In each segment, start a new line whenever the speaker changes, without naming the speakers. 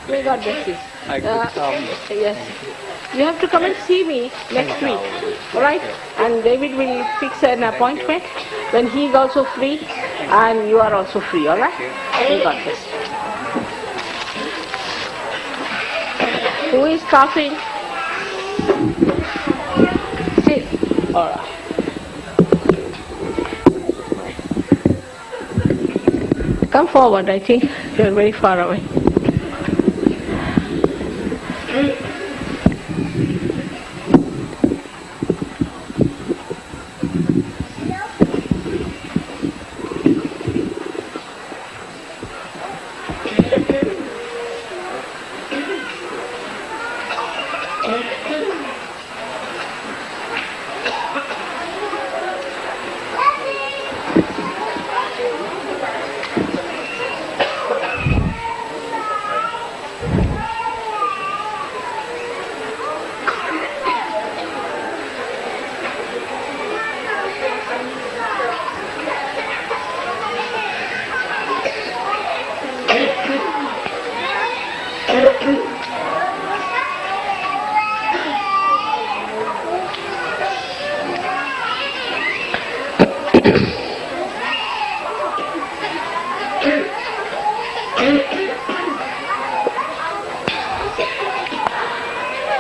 May God bless you.
I could come.
Yes. You have to come and see me next week, all right? And David will fix an appointment when he is also free and you are also free, all right? May God bless you. Who is coughing? Sit. All right. Come forward, I think you are very far away.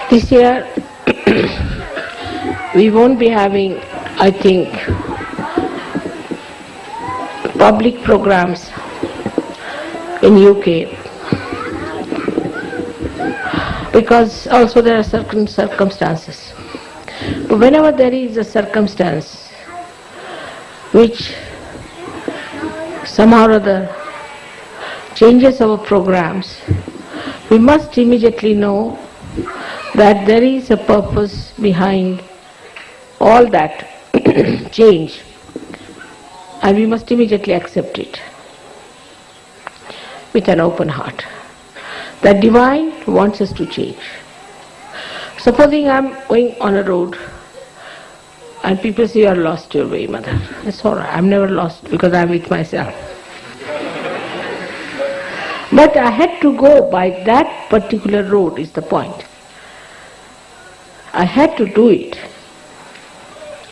This year we won't be having, I think, public programs in UK because also there are certain circumstances. But whenever there is a circumstance which somehow or other changes our programs, we must immediately know that there is a purpose behind all that change, and we must immediately accept it with an open heart. That divine wants us to change. Supposing I am going on a road and people say, you are lost your way, mother. It's all right, I am never lost because I am with myself. But I had to go by that particular road is the point. I had to do it.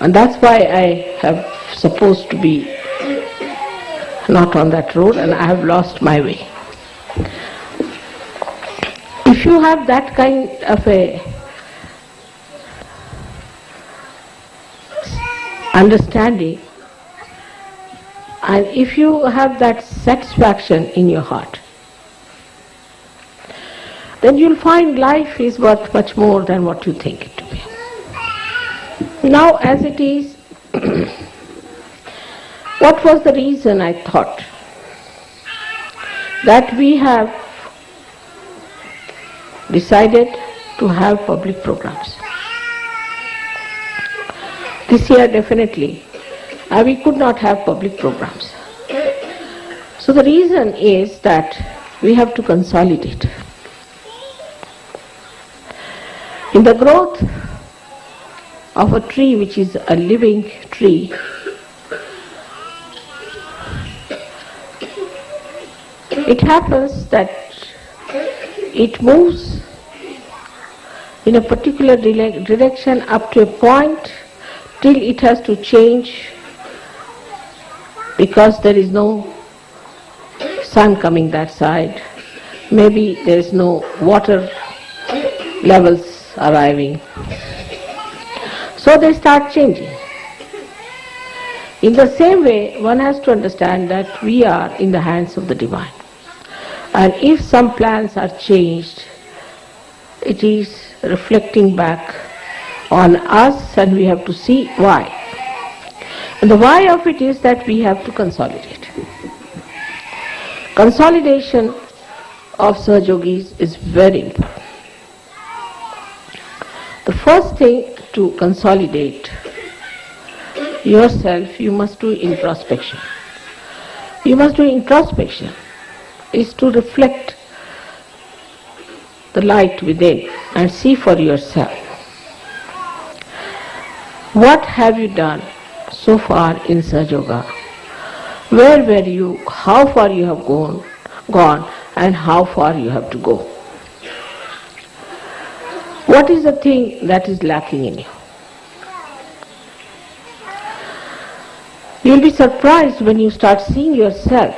And that's why I have supposed to be not on that road and I have lost my way. If you have that kind of a understanding, and if you have that satisfaction in your heart, then you'll find life is worth much more than what you think it to be. Now as it is, what was the reason I thought that we have decided to have public programs? This year definitely we could not have public programs. So the reason is that we have to consolidate. In the growth of a tree which is a living tree, it happens that it moves in a particular direction up to a point till it has to change because there is no sun coming that side, maybe there is no water levels arriving. So they start changing. In the same way, one has to understand that we are in the hands of the divine. And if some plans are changed, it is reflecting back on us and we have to see why. And the why of it is that we have to consolidate. Consolidation of Sahajogis is very important. The first thing to consolidate yourself, you must do introspection. You must do introspection is to reflect the light within and see for yourself. What have you done so far in Sahaja Yoga? Where were you, how far you have gone and how far you have to go. What is the thing that is lacking in you? You will be surprised when you start seeing yourself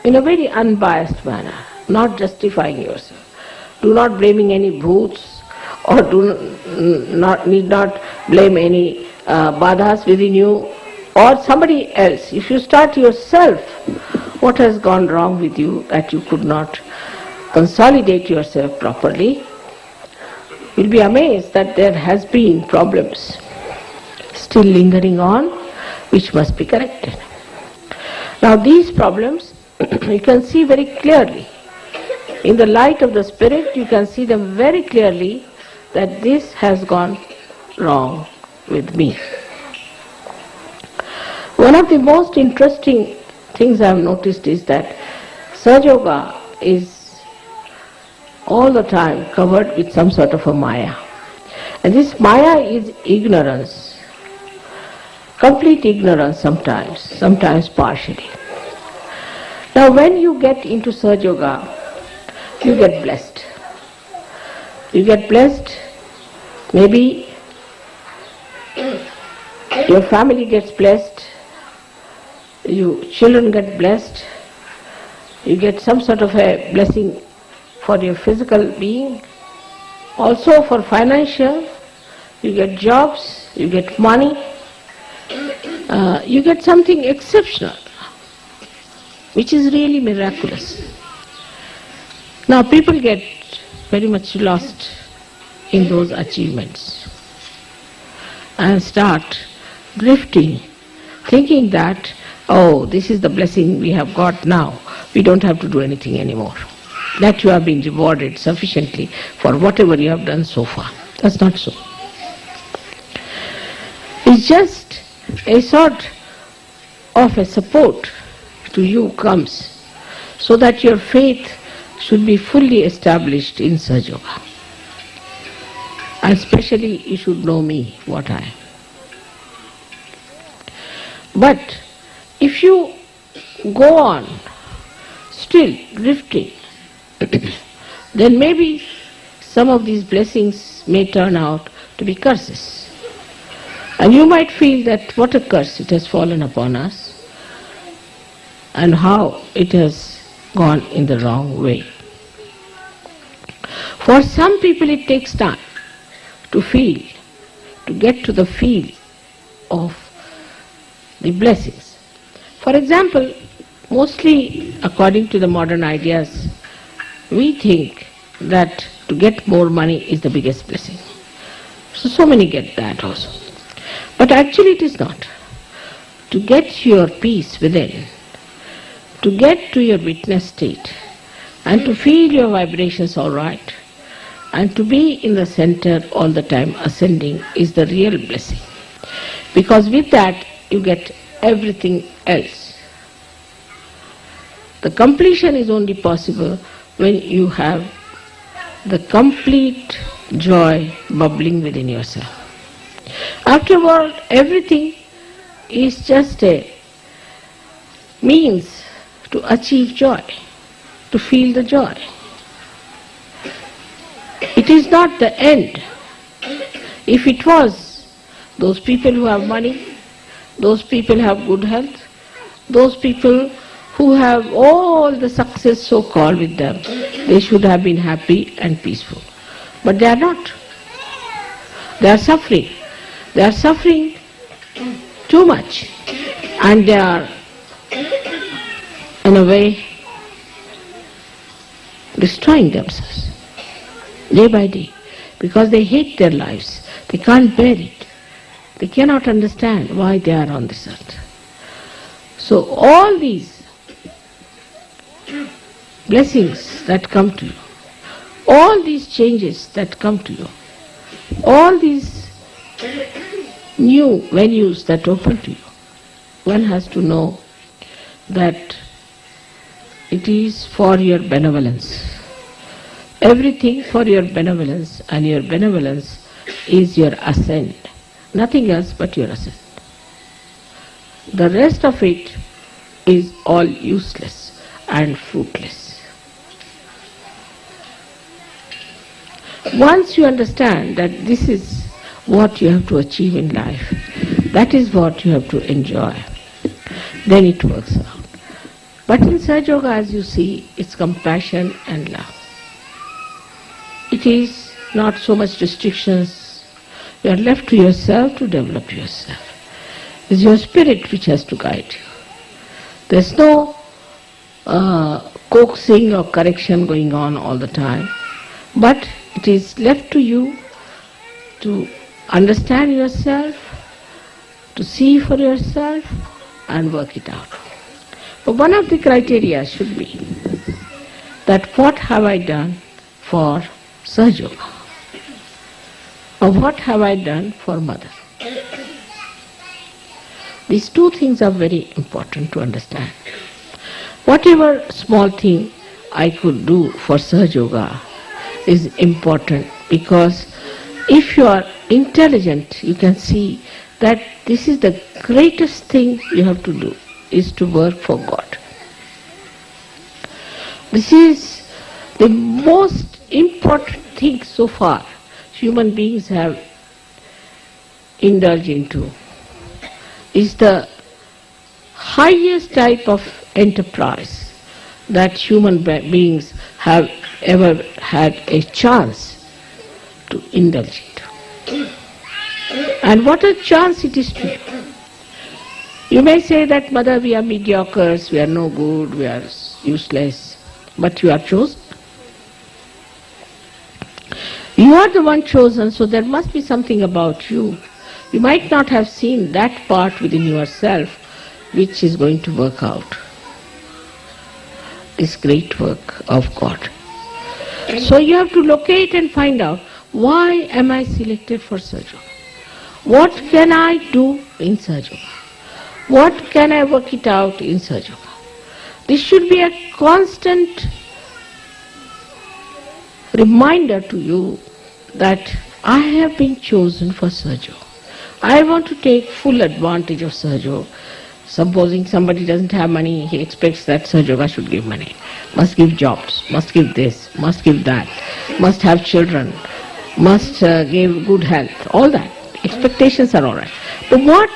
in a very unbiased manner, not justifying yourself. Do not blaming any bhoots, or need not blame any badhas within you or somebody else. If you start yourself, what has gone wrong with you that you could not consolidate yourself properly, you'll be amazed that there has been problems still lingering on, which must be corrected. Now these problems you can see very clearly. In the light of the Spirit, you can see them very clearly that this has gone wrong with me. One of the most interesting things I have noticed is that Sahaja Yoga is all the time covered with some sort of a maya. And this maya is ignorance, complete ignorance sometimes partially. Now when you get into Sahaja Yoga, you get blessed. You get blessed, maybe your family gets blessed, you children get blessed, you get some sort of a blessing for your physical being, also for financial, you get jobs, you get money, you get something exceptional, which is really miraculous. Now people get very much lost in those achievements and start drifting, thinking that, oh, this is the blessing we have got now, we don't have to do anything anymore. That you have been rewarded sufficiently for whatever you have done so far. That's not so. It's just a sort of a support to you comes so that your faith should be fully established in Sahaja Yoga. And especially you should know me, what I am. But if you go on still drifting, then maybe some of these blessings may turn out to be curses. And you might feel that what a curse it has fallen upon us and how it has gone in the wrong way. For some people it takes time to feel, to get to the feel of the blessings. For example, mostly according to the modern ideas, we think that to get more money is the biggest blessing. So many get that also. But actually it is not. To get your peace within, to get to your witness state, and to feel your vibrations all right, and to be in the center all the time ascending is the real blessing. Because with that you get everything else. The completion is only possible when you have the complete joy bubbling within yourself. Afterward, everything is just a means to achieve joy, to feel the joy. It is not the end. If it was, those people who have money, those people who have good health, those people who have all the success so-called with them, they should have been happy and peaceful. But they are not. They are suffering. They are suffering too much. And they are, in a way, destroying themselves day by day because they hate their lives. They can't bear it. They cannot understand why they are on this earth. So all these blessings that come to you, all these changes that come to you, all these new venues that open to you, one has to know that it is for your benevolence. Everything for your benevolence, and your benevolence is your ascent. Nothing else but your ascent. The rest of it is all useless and fruitless. Once you understand that this is what you have to achieve in life, that is what you have to enjoy, then it works out. But in Sahaja Yoga, as you see, it's compassion and love. It is not so much restrictions. You are left to yourself to develop yourself. It's your spirit which has to guide you. There's no coaxing or correction going on all the time, but it is left to you to understand yourself, to see for yourself and work it out. But one of the criteria should be that what have I done for Sahaja Yoga? Or what have I done for Mother? These two things are very important to understand. Whatever small thing I could do for Sahaja Yoga is important, because if you are intelligent, you can see that this is the greatest thing you have to do, is to work for God. This is the most important thing so far human beings have indulged into. Is the highest type of enterprise that human beings have ever had a chance to indulge into. And what a chance it is to you. You may say that, Mother, we are mediocres, we are no good, we are useless, but you are chosen. You are the one chosen, so there must be something about you. You might not have seen that part within yourself which is going to work out this great work of God. So you have to locate and find out, why am I selected for Sahaja Yoga? What can I do in Sahaja Yoga? What can I work it out in Sahaja Yoga? This should be a constant reminder to you that I have been chosen for Sahaja Yoga. I want to take full advantage of Sahaja Yoga. Supposing somebody doesn't have money, he expects that Sahaja Yoga should give money, must give jobs, must give this, must give that, must have children, must give good health, all that. Expectations are all right. But what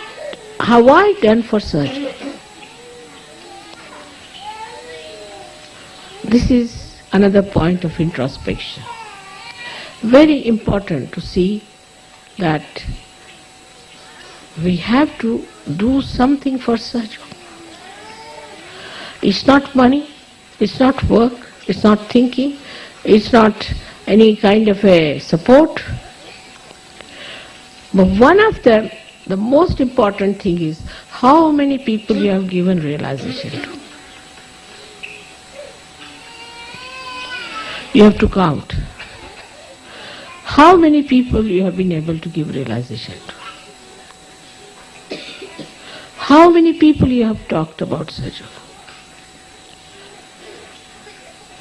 have I done for Sahaja Yoga? This is another point of introspection. Very important to see that we have to do something for Sahaja Yoga. It's not money, it's not work, it's not thinking, it's not any kind of a support. But one of them, the most important thing is how many people you have given realization to. You have to count. How many people you have been able to give realization to? How many people you have talked about Sahaja Yoga?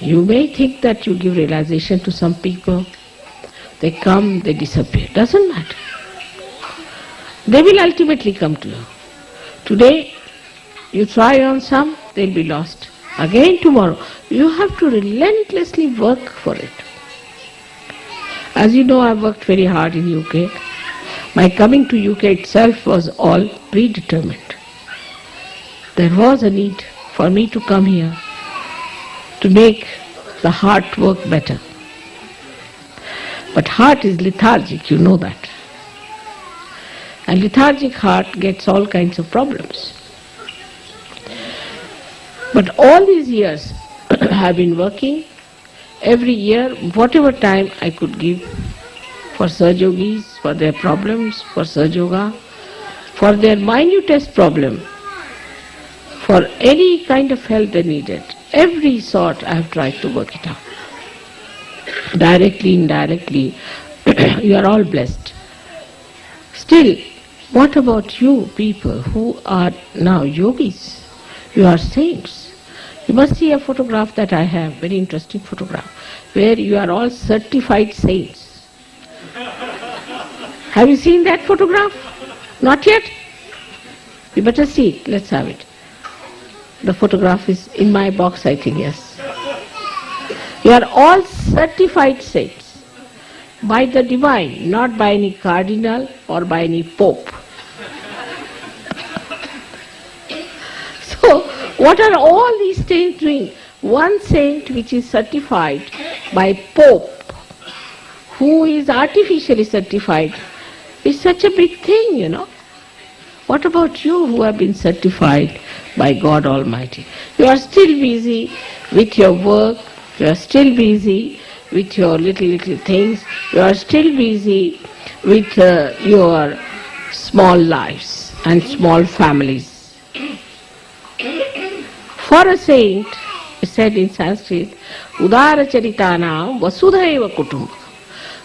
You may think that you give realization to some people, they come, they disappear. Doesn't matter. They will ultimately come to you. Today, you try on some, they'll be lost. Again tomorrow. You have to relentlessly work for it. As you know, I've worked very hard in UK. My coming to UK itself was all predetermined. There was a need for me to come here to make the heart work better. But heart is lethargic, you know that. And lethargic heart gets all kinds of problems. But all these years I have been working. Every year, whatever time I could give for Sahaja Yogis, for their problems, for Sahaja Yoga, for their minutest problem, for any kind of help they needed, every sort I have tried to work it out. Directly, indirectly, you are all blessed. Still, what about you people who are now yogis? You are saints. You must see a photograph that I have, very interesting photograph, where you are all certified saints. Have you seen that photograph? Not yet? You better see it. Let's have it. The photograph is in my box, I think, yes. You are all certified saints. by the divine, not by any cardinal or by any pope. So, what are all these saints doing? One saint which is certified by pope, who is artificially certified, is such a big thing, you know. What about you who have been certified by God Almighty? You are still busy with your work, you are still busy with your little things, you are still busy with your small lives and small families. For a saint, it said in Sanskrit, Udara Charitanam Vasudhaiva Kutumbakam.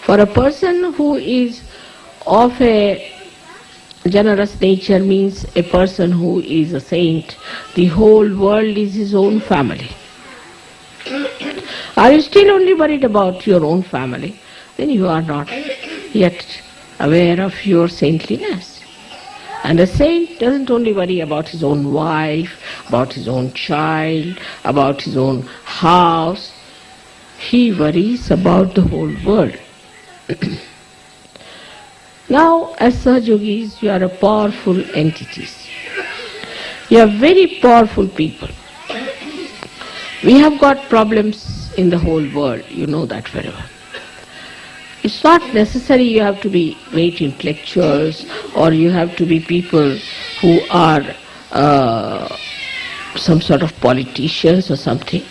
For a person who is of a generous nature, means a person who is a saint, the whole world is his own family. Are you still only worried about your own family? Then you are not yet aware of your saintliness. And a saint doesn't only worry about his own wife, about his own child, about his own house. He worries about the whole world. Now, as Sahajogis, you are a powerful entities. You are very powerful people. We have got problems in the whole world, you know that very well. It's not necessary you have to be great intellectuals or you have to be people who are some sort of politicians or something.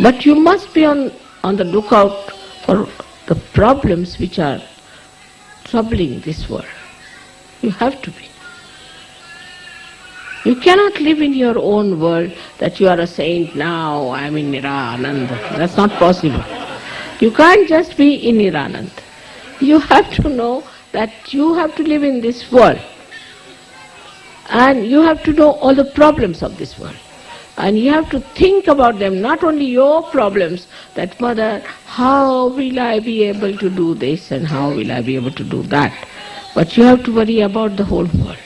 But you must be on the lookout for the problems which are troubling this world. You have to be. You cannot live in your own world that you are a saint now, I am in Nirananda. That's not possible. You can't just be in Nirananda. You have to know that you have to live in this world. And you have to know all the problems of this world. And you have to think about them, not only your problems, that mother, how will I be able to do this and how will I be able to do that? But you have to worry about the whole world.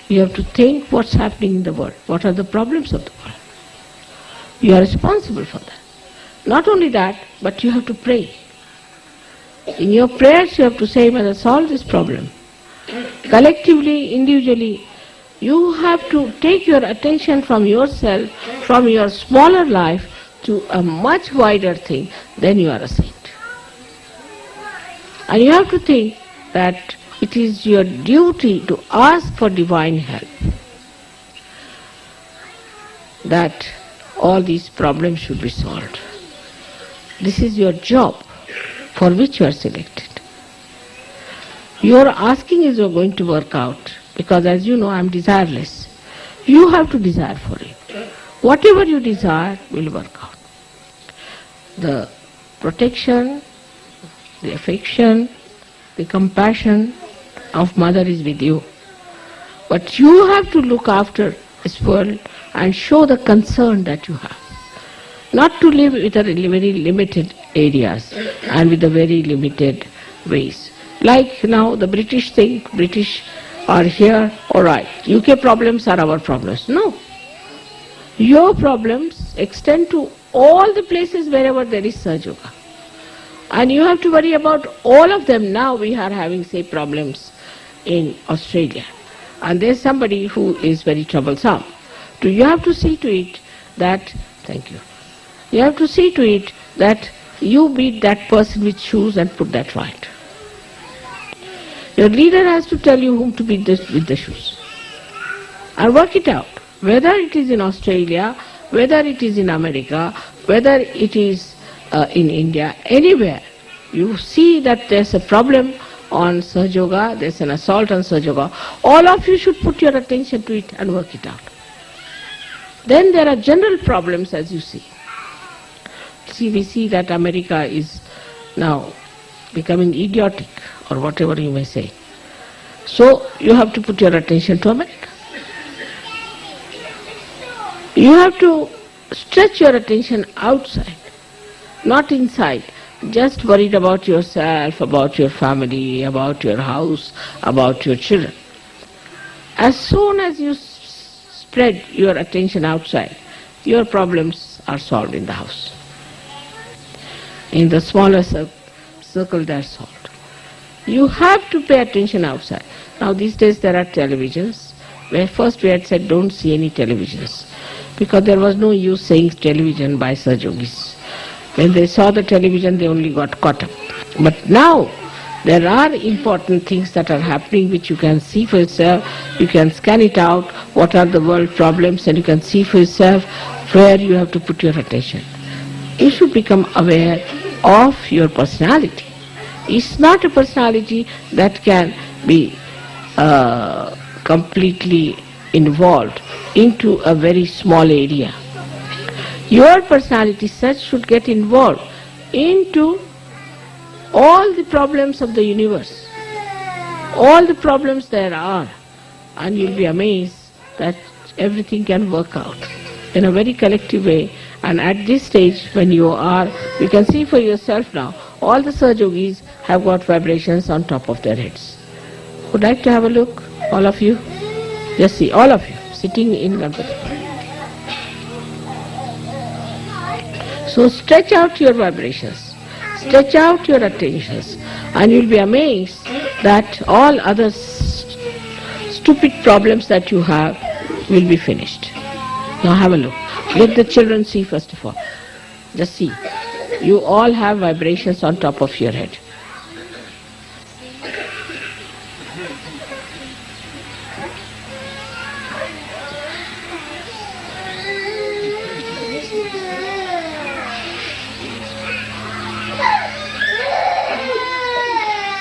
You have to think what's happening in the world, what are the problems of the world. You are responsible for that. Not only that, but you have to pray. In your prayers you have to say, Mother, solve this problem. Collectively, individually, you have to take your attention from yourself, from your smaller life, to a much wider thing. Then you are a saint. And you have to think that it is your duty to ask for divine help, that all these problems should be solved. This is your job for which you are selected. Your asking is going to work out, because as you know, I am desireless. You have to desire for it. Whatever you desire will work out. The protection, the affection, the compassion of Mother is with you. But you have to look after this world and show the concern that you have. Not to live with a very limited areas and with a very limited ways. Like now the British think, British are here, alright, UK problems are our problems. No. Your problems extend to all the places wherever there is Sahaja. And you have to worry about all of them. Now we are having, say, problems in Australia. And there's somebody who is very troublesome. So you have to see to it that, thank you, you have to see to it that you beat that person with shoes and put that right. Your leader has to tell you whom to beat with the shoes. And work it out. Whether it is in Australia, whether it is in America, whether it is in India, anywhere, you see that there's a problem on Sahaja, there's an assault on Sahaja, all of you should put your attention to it and work it out. Then there are general problems, as you see. See, we see that America is now becoming idiotic, or whatever you may say. So you have to put your attention to America. You have to stretch your attention outside, not inside. Just worried about yourself, about your family, about your house, about your children. As soon as you spread your attention outside, your problems are solved in the house. In the smaller circle that salt. You have to pay attention outside. Now these days there are televisions, where first we had said don't see any televisions, because there was no use saying television by Sahaja Yogis. When they saw the television, they only got caught up. But now there are important things that are happening which you can see for yourself. You can scan it out, what are the world problems, and you can see for yourself where you have to put your attention. You should become aware of your personality. It's not a personality that can be completely involved into a very small area. Your personality such should get involved into all the problems of the universe, all the problems there are, and you'll be amazed that everything can work out in a very collective way. And at this stage when you can see for yourself now, all the Sahaja Yogis have got vibrations on top of their heads. Would like to have a look, all of you? Just see, all of you, sitting in Ganpati. So stretch out your vibrations, stretch out your attentions, and you'll be amazed that all other stupid problems that you have will be finished. Now have a look. Let the children see first of all. Just see. You all have vibrations on top of your head.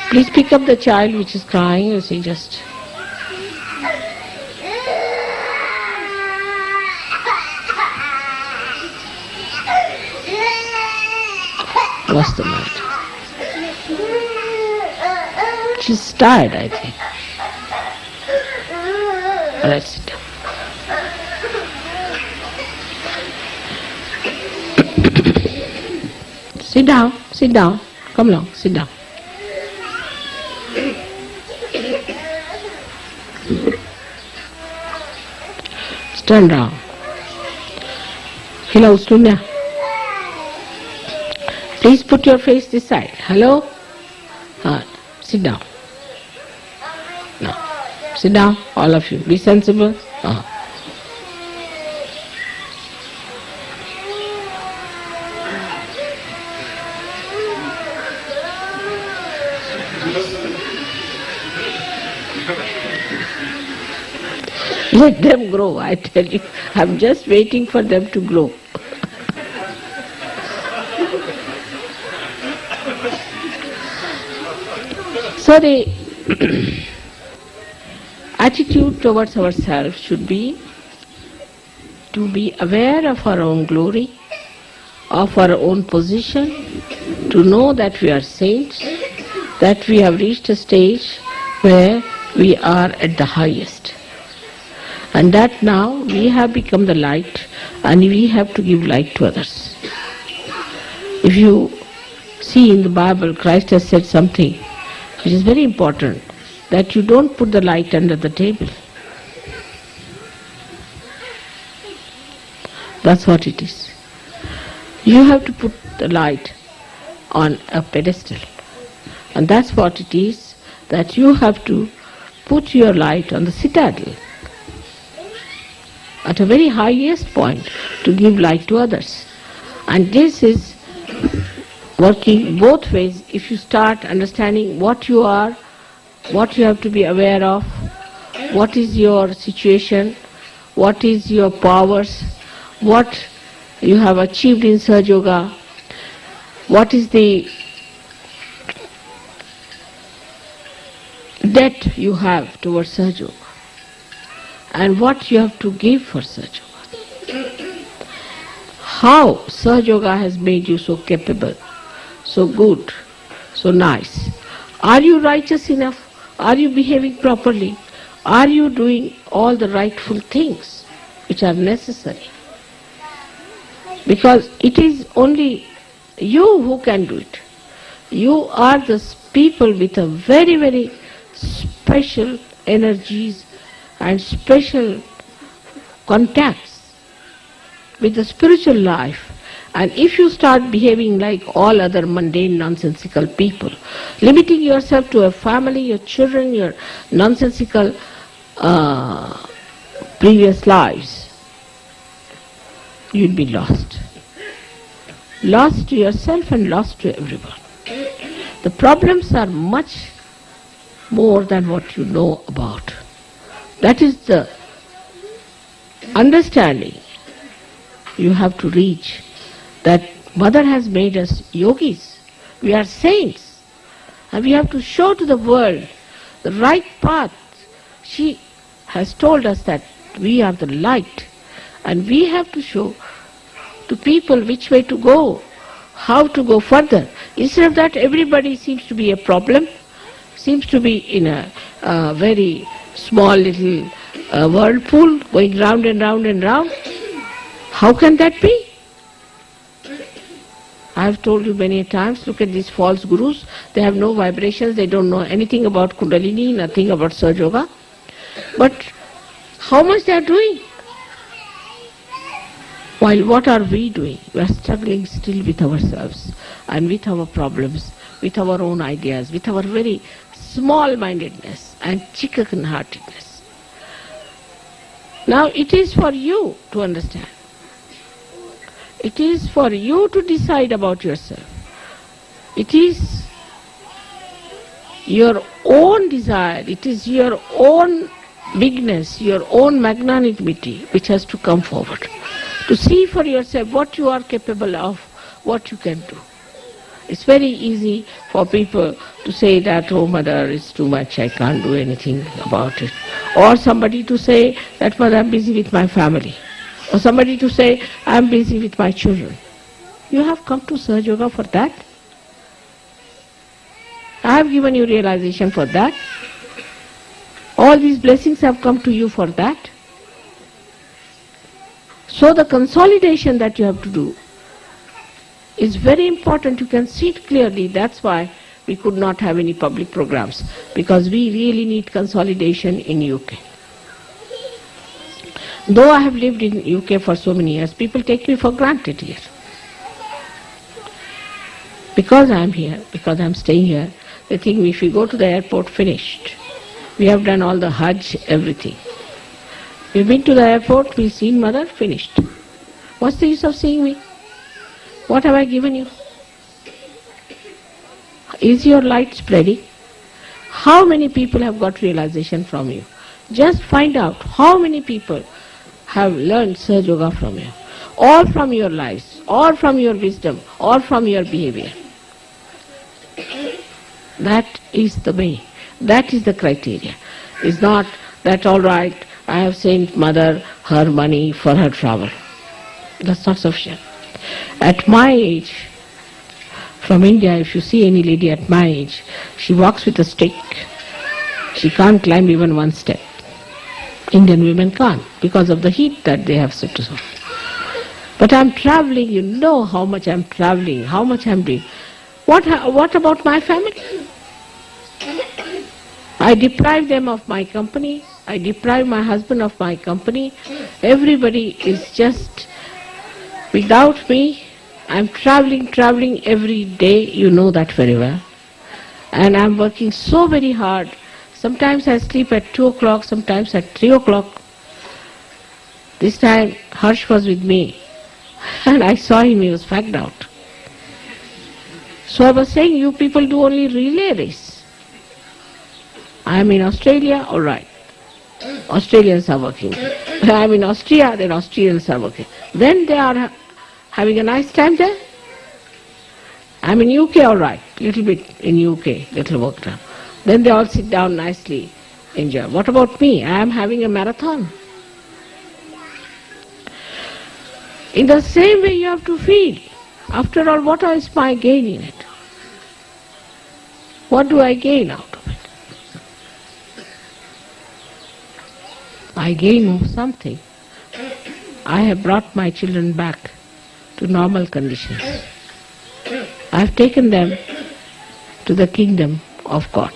Please pick up the child which is crying, you see, just. What's the matter? She's tired, I think. All right, sit down. Sit down, sit down. Come along, sit down. Stand down. Hello, Stunya. Please put your face this side. Hello? Sit down. No. Sit down, all of you. Be sensible. Let them grow, I tell you. I'm just waiting for them to grow. So the attitude towards ourselves should be to be aware of our own glory, of our own position, to know that we are saints, that we have reached a stage where we are at the highest. And that now we have become the light and we have to give light to others. If you see in the Bible, Christ has said something which is very important, that you don't put the light under the table. That's what it is. You have to put the light on a pedestal. And that's what it is, that you have to put your light on the citadel, at a very highest point, to give light to others. And this is working both ways. If you start understanding what you are, what you have to be aware of, what is your situation, what is your powers, what you have achieved in Sahaja Yoga, what is the debt you have towards Sahaja Yoga, and what you have to give for Sahaja Yoga. How Sahaja Yoga has made you so capable, so good, so nice. Are you righteous enough? Are you behaving properly? Are you doing all the rightful things which are necessary? Because it is only you who can do it. You are the people with a very, very special energies and special contacts with the spiritual life, And if you start behaving like all other mundane, nonsensical people, limiting yourself to a family, your children, your nonsensical previous lives, you'll be lost. Lost to yourself and lost to everyone. The problems are much more than what you know about. That is the understanding you have to reach, that Mother has made us yogis. We are saints. And we have to show to the world the right path. She has told us that we are the light. And we have to show to people which way to go, how to go further. Instead of that, everybody seems to be a problem, seems to be in a very small little whirlpool going round and round and round. How can that be? I have told you many times, look at these false gurus. They have no vibrations, they don't know anything about Kundalini, nothing about Sahaja Yoga. But how much they are doing? While what are we doing? We are struggling still with ourselves and with our problems, with our own ideas, with our very small-mindedness and chicken-heartedness. Now it is for you to understand. It is for you to decide about yourself. It is your own desire, it is your own bigness, your own magnanimity which has to come forward. To see for yourself what you are capable of, what you can do. It's very easy for people to say that, oh Mother, it's too much, I can't do anything about it. Or somebody to say that, Mother, I'm busy with my family. Or somebody to say, I'm busy with my children. You have come to Sahaja Yoga for that. I have given you realization for that. All these blessings have come to you for that. So the consolidation that you have to do is very important. You can see it clearly. That's why we could not have any public programs, because we really need consolidation in UK. Though I have lived in UK for so many years, people take me for granted here. Because I am here, because I am staying here, they think if we go to the airport, finished. We have done all the Hajj, everything. We've been to the airport, we've seen Mother, finished. What's the use of seeing me? What have I given you? Is your light spreading? How many people have got realization from you? Just find out how many people have learned Sahaja Yoga from you, or from your lives, or from your wisdom, or from your behavior. That is the way. That is the criteria. It's not that, all right, I have sent Mother her money for her travel. That's not sufficient. At my age, from India, if you see any lady at my age, she walks with a stick. She can't climb even one step. Indian women can't, because of the heat that they have to suffer. But I'm traveling, you know how much I'm traveling, how much I'm doing. What about my family? I deprive them of my company. I deprive my husband of my company. Everybody is just without me. I'm traveling every day, you know that very well. And I'm working so very hard. Sometimes I sleep at 2 o'clock, sometimes at 3 o'clock. This time Harsh was with me and I saw him, he was fagged out. So I was saying, you people do only relay race. I am in Australia, all right. Australians are working. I am in Austria, then Austrians are working. Then they are having a nice time there. I am in UK, all right. Little bit in UK, little work done. Then they all sit down nicely, enjoy. What about me? I am having a marathon. In the same way you have to feel. After all, what is my gain in it? What do I gain out of it? I gain something. I have brought my children back to normal conditions. I have taken them to the kingdom of God.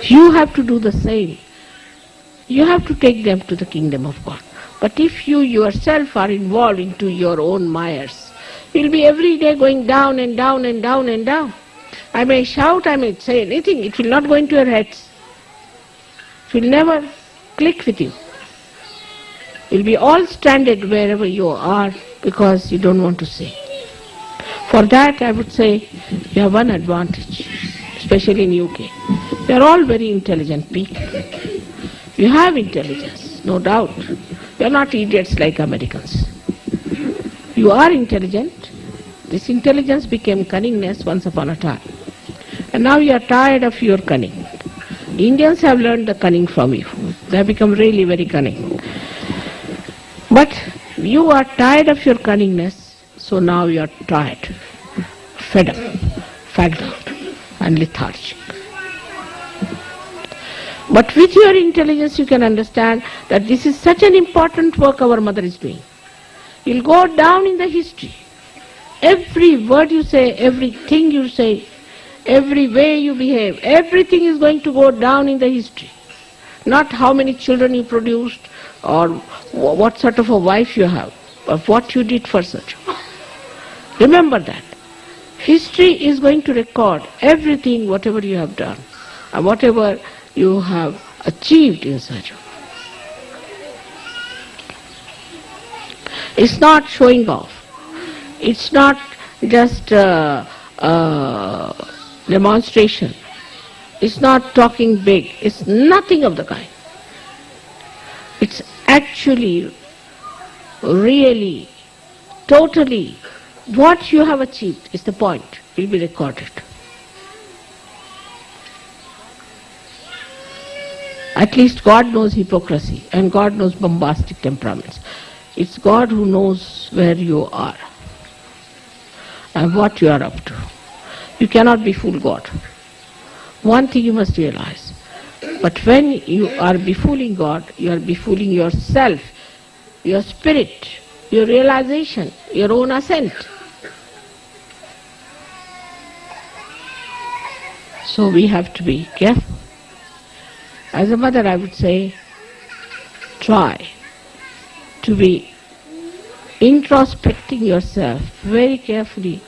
You have to do the same. You have to take them to the kingdom of God. But if you yourself are involved into your own mires, you'll be every day going down and down and down and down. I may shout, I may say anything, it will not go into your heads. It will never click with you. You'll be all stranded wherever you are because you don't want to say. For that, I would say, you have one advantage, especially in UK. You are all very intelligent people. You have intelligence, no doubt. You are not idiots like Americans. You are intelligent. This intelligence became cunningness once upon a time. And now you are tired of your cunning. The Indians have learned the cunning from you. They have become really very cunning. But you are tired of your cunningness, so now you are tired, fed up, fagged out, and lethargic. But with your intelligence you can understand that this is such an important work our mother is doing. You'll go down in the history. Every word you say, everything you say, every way you behave, everything is going to go down in the history. Not how many children you produced or what sort of a wife you have, but what you did for such. Remember that. History is going to record everything, whatever you have done, and whatever you have achieved in such. It's not showing off. It's not just demonstration. It's not talking big. It's nothing of the kind. It's actually, really, totally, what you have achieved is the point, will be recorded. At least God knows hypocrisy and God knows bombastic temperaments. It's God who knows where you are and what you are up to. You cannot befool God. One thing you must realize, but when you are befooling God, you are befooling yourself, your spirit, your realization, your own ascent. So we have to be careful. As a mother, I would say, try to be introspecting yourself very carefully.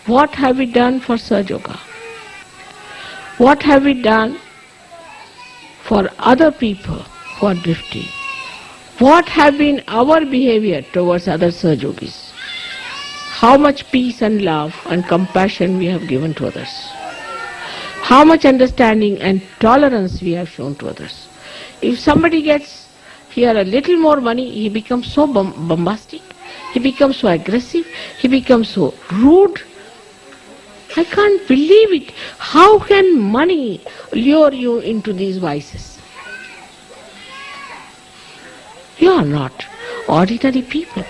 What have we done for Sahaja Yoga? What have we done for other people who are drifting? What have been our behavior towards other Sahaja Yogis? How much peace and love and compassion we have given to others? How much understanding and tolerance we have shown to others? If somebody gets here a little more money, he becomes so bombastic, he becomes so aggressive, he becomes so rude. I can't believe it. How can money lure you into these vices? You are not ordinary people.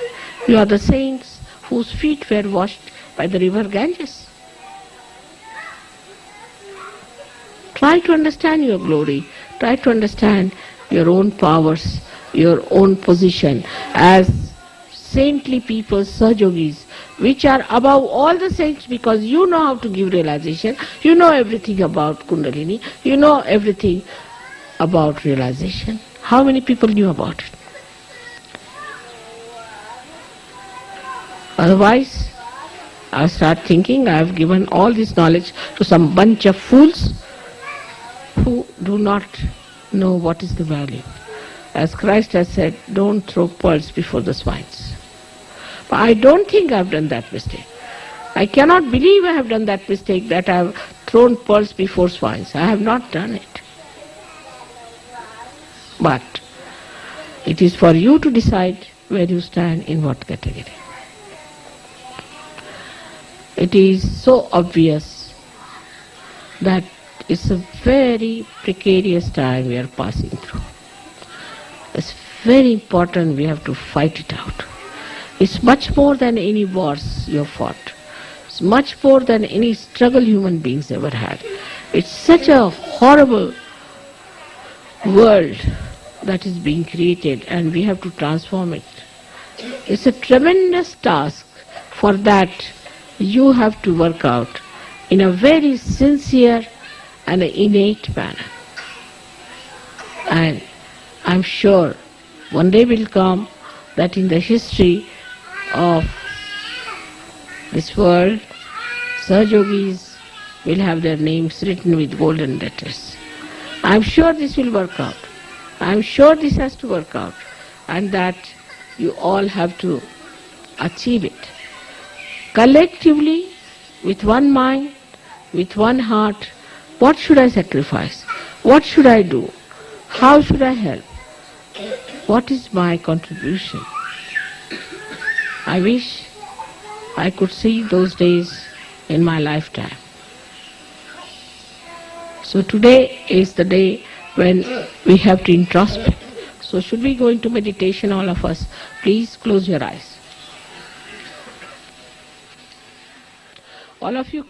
You are the saints whose feet were washed by the river Ganges. Try to understand your glory. Try to understand your own powers, your own position as saintly people, Sahaja Yogis, which are above all the saints because you know how to give realization, you know everything about Kundalini, you know everything about realization. How many people knew about it? Otherwise, I start thinking I have given all this knowledge to some bunch of fools who do not know what is the value. As Christ has said, don't throw pearls before the swines. But I don't think I have done that mistake. I cannot believe I have done that mistake that I have thrown pearls before swines. I have not done it. But it is for you to decide where you stand in what category. It is so obvious that it's a very precarious time we are passing through. It's very important we have to fight it out. It's much more than any wars you have fought. It's much more than any struggle human beings ever had. It's such a horrible world that is being created and we have to transform it. It's a tremendous task. For that you have to work out in a very sincere and innate manner. And I'm sure one day will come that in the history of this world, Sahajogis will have their names written with golden letters. I am sure this will work out. I am sure this has to work out, and that you all have to achieve it. Collectively, with one mind, with one heart, what should I sacrifice? What should I do? How should I help? What is my contribution? I wish I could see those days in my lifetime. So today is the day when we have to introspect. So should we go into meditation, all of us? Please close your eyes. All of you.